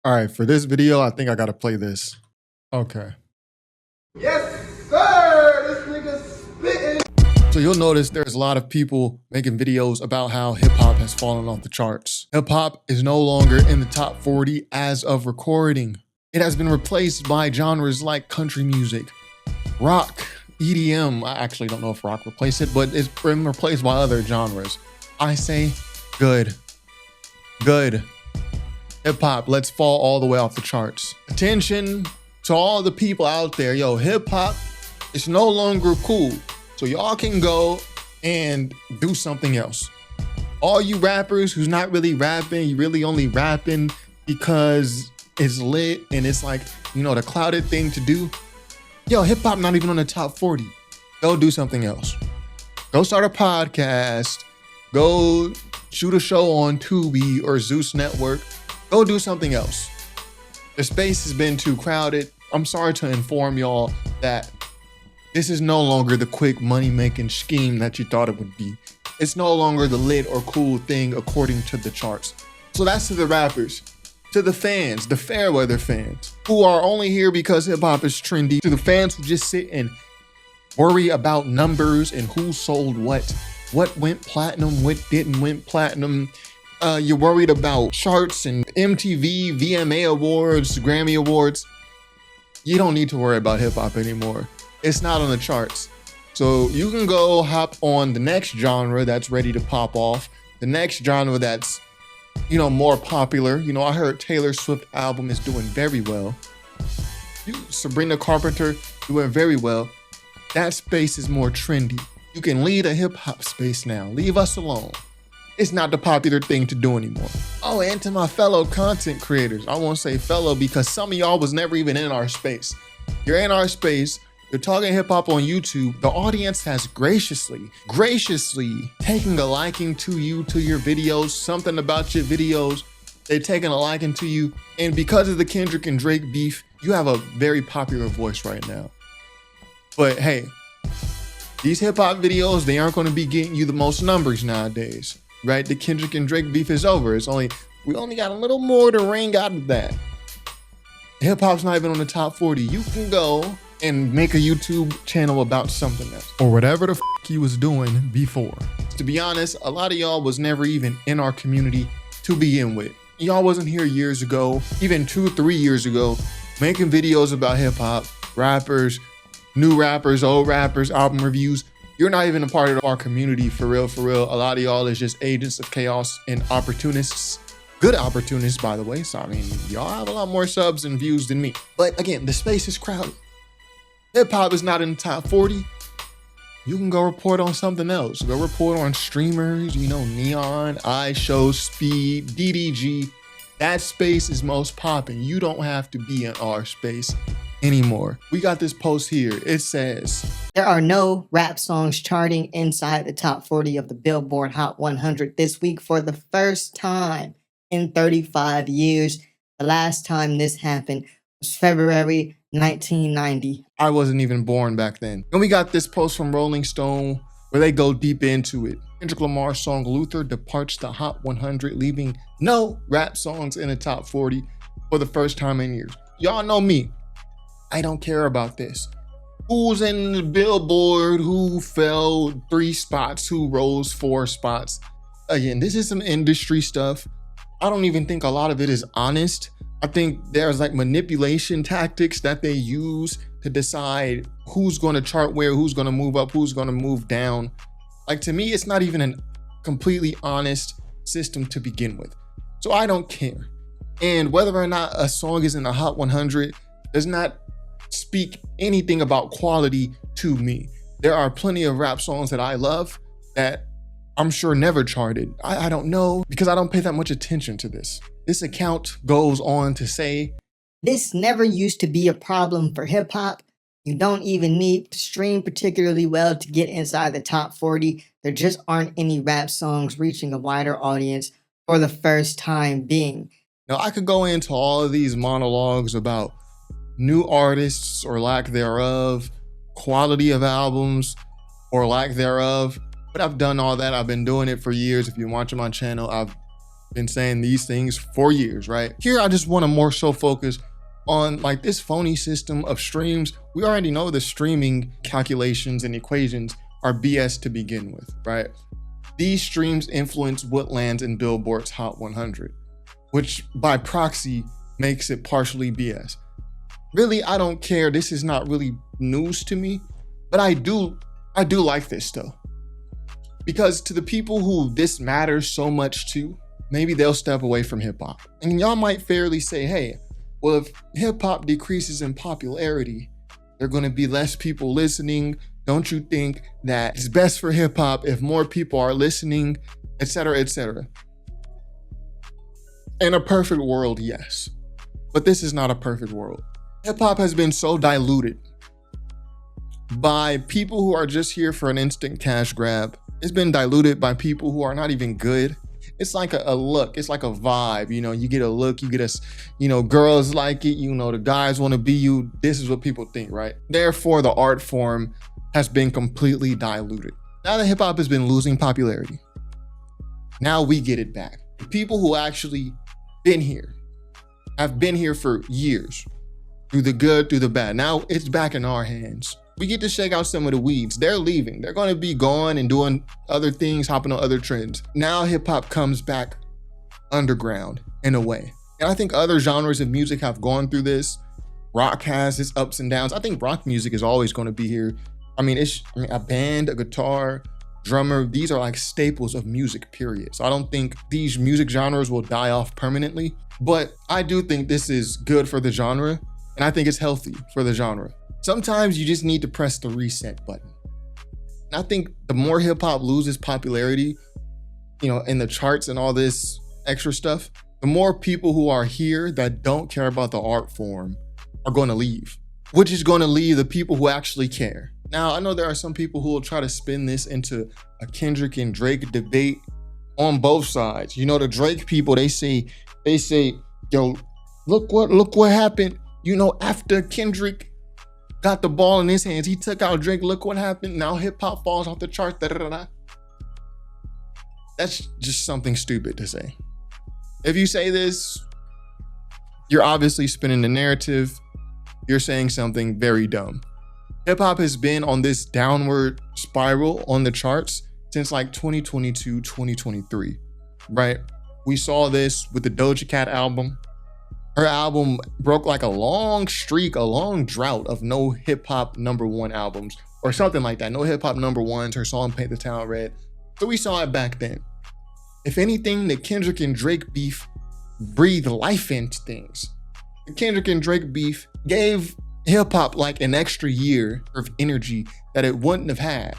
All right, for this video, I think I gotta play this. Okay. Yes, sir! This nigga spitting. So you'll notice there's a lot of people making videos about how hip hop has fallen off the charts. Hip hop is no longer in the top 40 as of recording. It has been replaced by genres like country music, rock, EDM. I actually don't know if rock replaced it, but it's been replaced by other genres. I say good. Good. Hip hop, let's fall all the way off the charts. Attention to all the people out there. Yo, hip hop is no longer cool. So y'all can go and do something else. All you rappers who's not really rapping, you really only rapping because it's lit and it's like, you know, the clouded thing to do. Yo, hip hop not even on the top 40. Go do something else. Go start a podcast. Go shoot a show on Tubi or Zeus Network. Go do something else. The space has been too crowded. I'm sorry to inform y'all that this is no longer the quick money-making scheme that you thought it would be. It's no longer the lit or cool thing according to the charts. So that's to the rappers, to the fans, the fair weather fans, who are only here because hip-hop is trendy, to the fans who just sit and worry about numbers and who sold what went platinum, what didn't went platinum. You're worried about charts and MTV, VMA awards, Grammy awards. You don't need to worry about hip hop anymore. It's not on the charts. So you can go hop on the next genre that's ready to pop off, the next genre that's, you know, more popular. You know, I heard Taylor Swift album is doing very well. Sabrina Carpenter doing very well. That space is more trendy. You can lead a hip hop space now. Leave us alone. It's not the popular thing to do anymore. Oh, and to my fellow content creators, I won't say fellow because some of y'all was never even in our space. You're in our space, you're talking hip hop on YouTube. The audience has graciously taken a liking to you, to your videos, something about your videos. They've taken a liking to you. And because of the Kendrick and Drake beef, you have a very popular voice right now. But hey, these hip hop videos, they aren't gonna be getting you the most numbers nowadays. Right? The Kendrick and Drake beef is over. We only got a little more to wring out of that. Hip hop's not even on the top 40. You can go and make a YouTube channel about something else. Or whatever the f you was doing before. To be honest, a lot of y'all was never even in our community to begin with. Y'all wasn't here years ago, even 2-3 years ago, making videos about hip hop, rappers, new rappers, old rappers, album reviews. You're not even a part of our community for real, for real. A lot of y'all is just agents of chaos and opportunists. Good opportunists, by the way. So, I mean, y'all have a lot more subs and views than me. But again, the space is crowded. Hip hop is not in the top 40. You can go report on something else. Go report on streamers, you know, Neon, iShow, Speed, DDG. That space is most popping. You don't have to be in our space anymore. We got this post here. It says, there are no rap songs charting inside the top 40 of the Billboard Hot 100 this week for the first time in 35 years. The last time this happened was February 1990. I wasn't even born back then. And we got this post from Rolling Stone where they go deep into it. Kendrick Lamar's song Luther departs the Hot 100, leaving no rap songs in the top 40 for the first time in years. Y'all know me. I don't care about this. Who's in the Billboard, who fell 3 spots, who rose 4 spots. Again, this is some industry stuff. I don't even think a lot of it is honest. I think there's like manipulation tactics that they use to decide who's going to chart where, who's going to move up, who's going to move down. Like, to me, it's not even a completely honest system to begin with. So I don't care. And whether or not a song is in the Hot 100 does not speak anything about quality to me. There are plenty of rap songs that I love that I'm sure never charted. I don't know because I don't pay that much attention to this. This account goes on to say, this never used to be a problem for hip hop. You don't even need to stream particularly well to get inside the top 40. There just aren't any rap songs reaching a wider audience for the first time being. Now, I could go into all of these monologues about new artists or lack thereof, quality of albums or lack thereof, but I've done all that. I've been doing it for years. If you're watching my channel, I've been saying these things for years, right? Here, I just want to more so focus on like this phony system of streams. We already know the streaming calculations and equations are BS to begin with, right? These streams influence what lands in Billboard's Hot 100, which by proxy makes it partially BS. Really, I don't care. This is not really news to me, but I do like this though. Because to the people who this matters so much to, maybe they'll step away from hip hop. And y'all might fairly say, hey, well, if hip hop decreases in popularity, there are going to be less people listening. Don't you think that it's best for hip hop if more people are listening, et cetera, et cetera? In a perfect world, yes. But this is not a perfect world. Hip hop has been so diluted by people who are just here for an instant cash grab. It's been diluted by people who are not even good. It's like a look, it's like a vibe, you know, you get a look, you get a, you know, girls like it, you know, the guys want to be you. This is what people think, right? Therefore, the art form has been completely diluted. Now that hip hop has been losing popularity, now we get it back. The people who actually have been here for years, through the good, through the bad. Now it's back in our hands. We get to shake out some of the weeds. They're leaving. They're going to be gone and doing other things, hopping on other trends. Now hip hop comes back underground in a way. And I think other genres of music have gone through this. Rock has its ups and downs. I think rock music is always going to be here. I mean, a band, a guitar, drummer, these are like staples of music, period. So I don't think these music genres will die off permanently, but I do think this is good for the genre. And I think it's healthy for the genre. Sometimes you just need to press the reset button. And I think the more hip hop loses popularity, you know, in the charts and all this extra stuff, the more people who are here that don't care about the art form are going to leave, which is going to leave the people who actually care. Now, I know there are some people who will try to spin this into a Kendrick and Drake debate on both sides. You know, the Drake people, they say, yo, look what happened. You know, after Kendrick got the ball in his hands, he took out Drake. Look what happened. Now hip hop falls off the chart. That's just something stupid to say. If you say this, you're obviously spinning the narrative. You're saying something very dumb. Hip hop has been on this downward spiral on the charts since like 2022, 2023, right? We saw this with the Doja Cat album. Her album broke like a long streak, a long drought of no hip hop #1 albums or something like that. No hip hop #1s. Her song Paint the Town Red. So we saw it back then. If anything, the Kendrick and Drake beef breathed life into things. The Kendrick and Drake beef gave hip hop like an extra year of energy that it wouldn't have had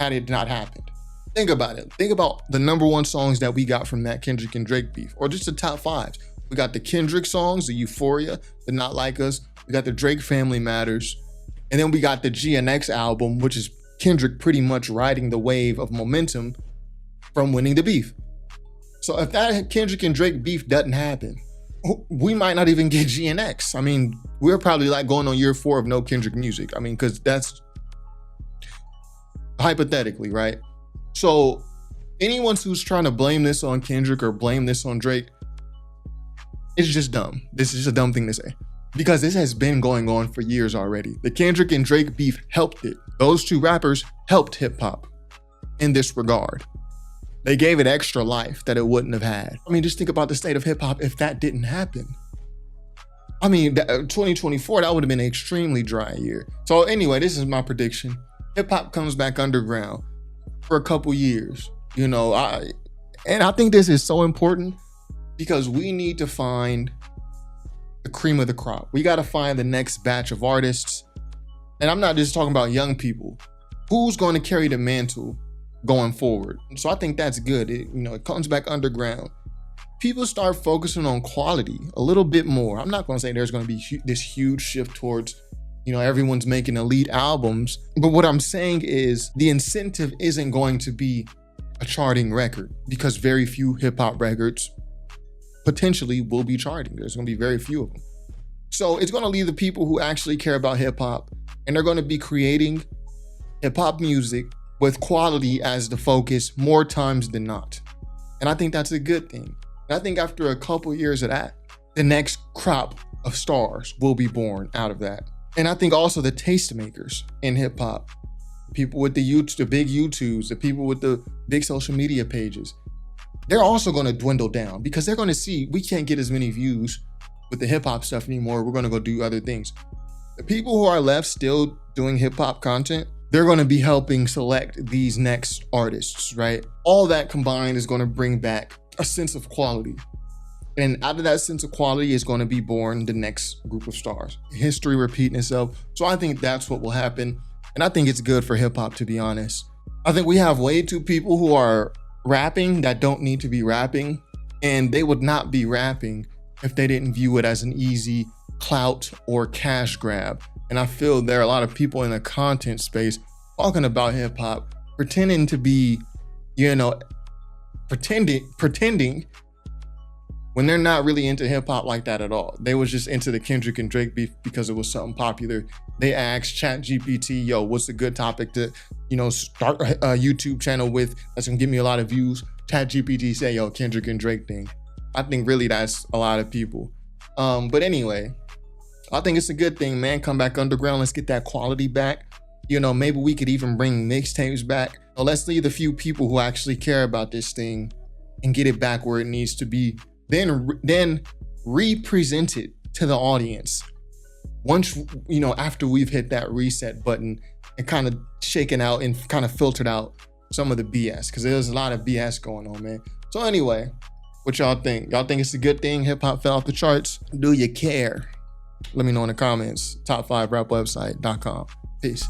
it not happened. Think about it. Think about the #1 songs that we got from that Kendrick and Drake beef, or just the top 5s. We got the Kendrick songs, the Euphoria, the Not Like Us. We got the Drake Family Matters. And then we got the GNX album, which is Kendrick pretty much riding the wave of momentum from winning the beef. So if that Kendrick and Drake beef doesn't happen, we might not even get GNX. I mean, we're probably like going on year 4 of no Kendrick music. I mean, because that's hypothetically, right? So anyone who's trying to blame this on Kendrick or blame this on Drake, it's just dumb. This is just a dumb thing to say, because this has been going on for years already. The Kendrick and Drake beef helped it. Those two rappers helped hip hop in this regard. They gave it extra life that it wouldn't have had. I mean, just think about the state of hip hop if that didn't happen. I mean, 2024, that would have been an extremely dry year. So anyway, this is my prediction. Hip hop comes back underground for a couple years, you know, and I think this is so important because we need to find the cream of the crop. We got to find the next batch of artists. And I'm not just talking about young people. Who's going to carry the mantle going forward? So I think that's good. It comes back underground. People start focusing on quality a little bit more. I'm not going to say there's going to be this huge shift towards, everyone's making elite albums. But what I'm saying is the incentive isn't going to be a charting record, because very few hip hop records potentially will be charting. There's going to be very few of them. So it's going to leave the people who actually care about hip hop, and they're going to be creating hip hop music with quality as the focus more times than not. And I think that's a good thing. And I think after a couple years of that, the next crop of stars will be born out of that. And I think also the tastemakers in hip hop, people with the big YouTubes, the people with the big social media pages, they're also going to dwindle down because they're going to see we can't get as many views with the hip hop stuff anymore. We're going to go do other things. The people who are left still doing hip hop content, they're going to be helping select these next artists, right? All that combined is going to bring back a sense of quality. And out of that sense of quality is going to be born the next group of stars. History repeating itself. So I think that's what will happen. And I think it's good for hip hop, to be honest. I think we have way too people who are rapping that don't need to be rapping. And they would not be rapping if they didn't view it as an easy clout or cash grab. And I feel there are a lot of people in the content space talking about hip hop, pretending to be, pretending when they're not really into hip hop like that at all. They was just into the Kendrick and Drake beef because it was something popular. They asked ChatGPT, yo, what's a good topic to, start a YouTube channel with that's gonna give me a lot of views? ChatGPT say, yo, Kendrick and Drake thing. I think really that's a lot of people. But anyway, I think it's a good thing, man. Come back underground. Let's get that quality back. Maybe we could even bring mixtapes back. Let's leave the few people who actually care about this thing and get it back where it needs to be. Then represent it to the audience. Once, after we've hit that reset button and kind of shaken out and kind of filtered out some of the BS, because there's a lot of BS going on, man. So anyway, what y'all think? Y'all think it's a good thing hip hop fell off the charts? Do you care? Let me know in the comments. Top5rapwebsite.com. Peace.